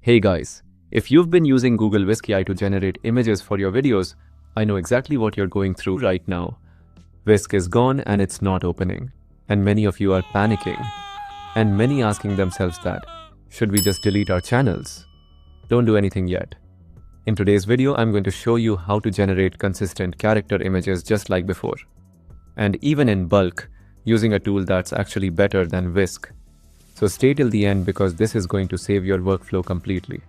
Hey guys, if you've been using Google Whisk AI to generate images for your videos, I know exactly what you're going through right now. Whisk is gone and it's not opening. And many of you are panicking. And many asking themselves that, should we just delete our channels? Don't do anything yet. In today's video, I'm going to show you how to generate consistent character images just like before. And even in bulk, using a tool that's actually better than Whisk. So stay till the end because this is going to save your workflow completely.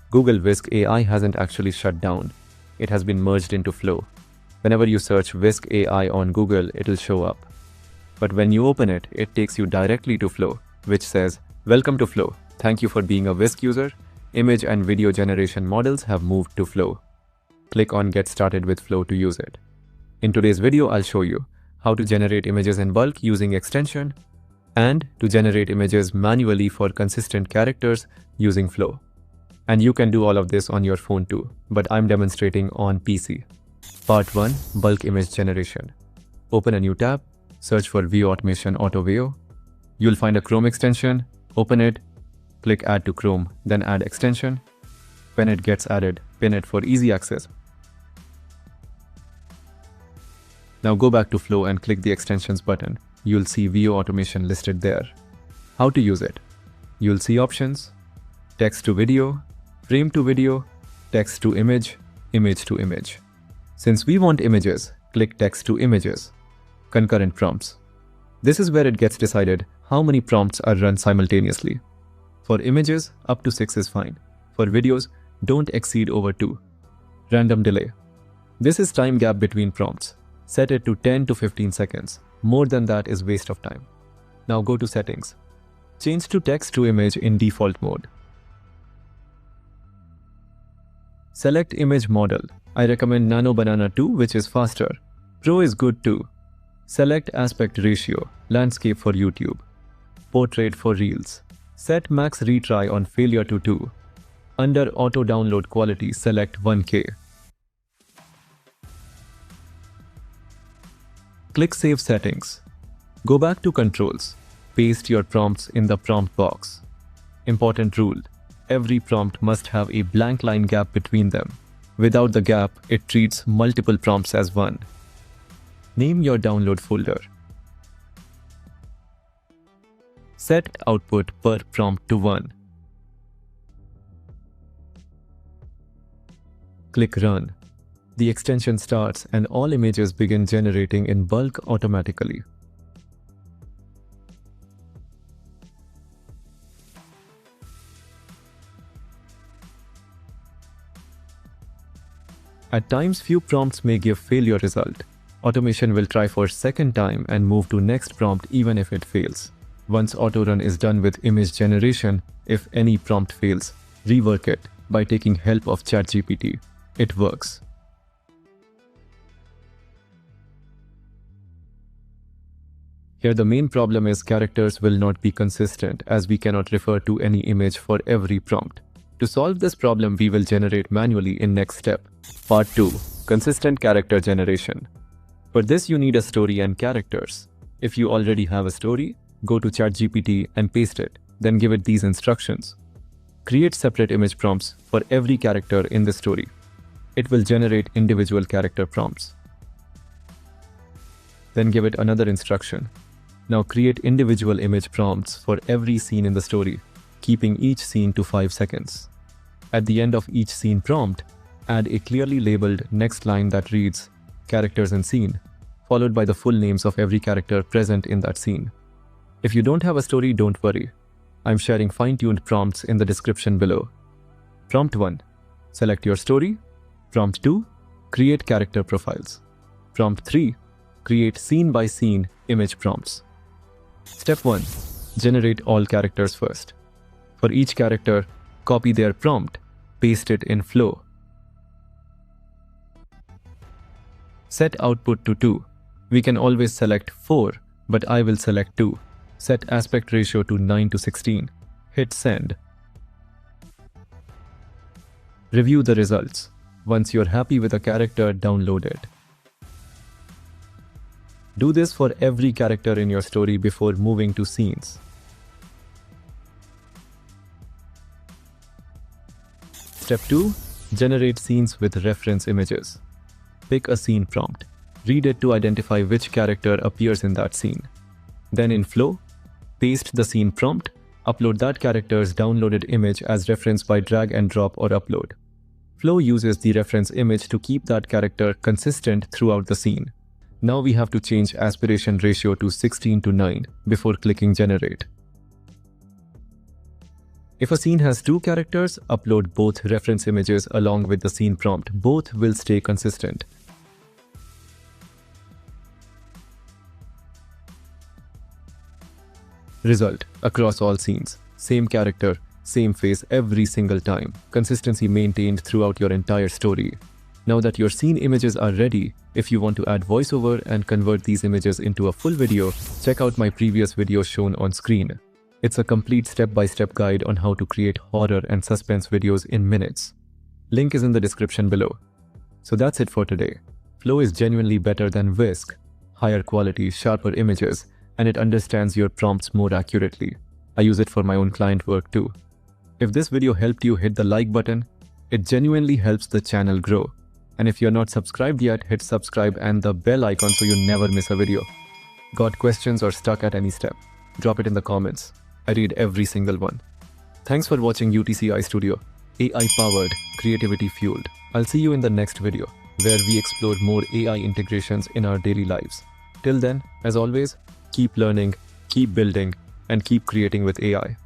Google Whisk AI hasn't actually shut down. It has been merged into Flow. Whenever you search Whisk AI on Google, it'll show up. But when you open it, it takes you directly to Flow, which says, "Welcome to Flow. Thank you for being a Whisk user. Image and video generation models have moved to Flow." Click on Get Started with Flow to use it. In today's video, I'll show you how to generate images in bulk using extension, and to generate images manually for consistent characters using Flow. And you can do all of this on your phone too, but I'm demonstrating on PC. Part 1. Bulk Image Generation. Open a new tab, search for View Automation Auto View. You'll find a Chrome extension, open it, click Add to Chrome, then Add Extension. When it gets added, pin it for easy access. Now go back to Flow and click the Extensions button. You'll see View Automation listed there. How to use it? You'll see options, text to video, frame to video, text to image, image to image. Since we want images, click text to images. Concurrent prompts. This is where it gets decided how many prompts are run simultaneously. For images, up to 6 is fine. For videos, don't exceed over 2. Random delay. This is time gap between prompts. Set it to 10 to 15 seconds. More than that is waste of time. Now go to settings. Change to text to image in default mode. Select image model. I recommend Nano Banana 2, which is faster. Pro is good too. Select aspect ratio, landscape for YouTube. Portrait for Reels. Set max retry on failure to 2. Under auto download quality, select 1K. Click Save Settings. Go back to Controls. Paste your prompts in the prompt box. Important rule: every prompt must have a blank line gap between them. Without the gap, it treats multiple prompts as one. Name your download folder. Set output per prompt to 1. Click Run. The extension starts and all images begin generating in bulk automatically. At times, few prompts may give failure result. Automation will try for second time and move to next prompt even if it fails. Once auto-run is done with image generation, if any prompt fails, rework it by taking help of ChatGPT. It works. Here the main problem is characters will not be consistent as we cannot refer to any image for every prompt. To solve this problem, we will generate manually in next step. Part 2. Consistent character generation. For this you need a story and characters. If you already have a story, go to ChatGPT and paste it, then give it these instructions. Create separate image prompts for every character in the story. It will generate individual character prompts. Then give it another instruction. Now create individual image prompts for every scene in the story, keeping each scene to 5 seconds. At the end of each scene prompt, add a clearly labeled next line that reads "Characters in Scene," followed by the full names of every character present in that scene. If you don't have a story, don't worry. I'm sharing fine-tuned prompts in the description below. Prompt 1. Select your story. Prompt 2. Create character profiles. Prompt 3. Create scene-by-scene image prompts. Step 1. Generate all characters first. For each character, copy their prompt, paste it in Flow. Set output to 2. We can always select 4, but I will select 2. Set aspect ratio to 9:16. Hit Send. Review the results. Once you're happy with a character, download it. Do this for every character in your story before moving to scenes. Step 2. Generate scenes with reference images. Pick a scene prompt. Read it to identify which character appears in that scene. Then in Flow, paste the scene prompt, upload that character's downloaded image as reference by drag and drop or upload. Flow uses the reference image to keep that character consistent throughout the scene. Now we have to change aspiration ratio to 16:9 before clicking generate. If a scene has two characters, upload both reference images along with the scene prompt. Both will stay consistent. Result: across all scenes, same character, same face every single time. Consistency maintained throughout your entire story. Now that your scene images are ready, if you want to add voiceover and convert these images into a full video, check out my previous video shown on screen. It's a complete step-by-step guide on how to create horror and suspense videos in minutes. Link is in the description below. So that's it for today. Flow is genuinely better than Whisk. Higher quality, sharper images, and it understands your prompts more accurately. I use it for my own client work too. If this video helped you, hit the like button. It genuinely helps the channel grow. And if you're not subscribed yet, hit subscribe and the bell icon so you never miss a video. Got questions or stuck at any step? Drop it in the comments. I read every single one. Thanks for watching utcaistudio. AI powered, creativity fueled. I'll see you in the next video, where we explore more AI integrations in our daily lives. Till then, as always, keep learning, keep building, and keep creating with AI.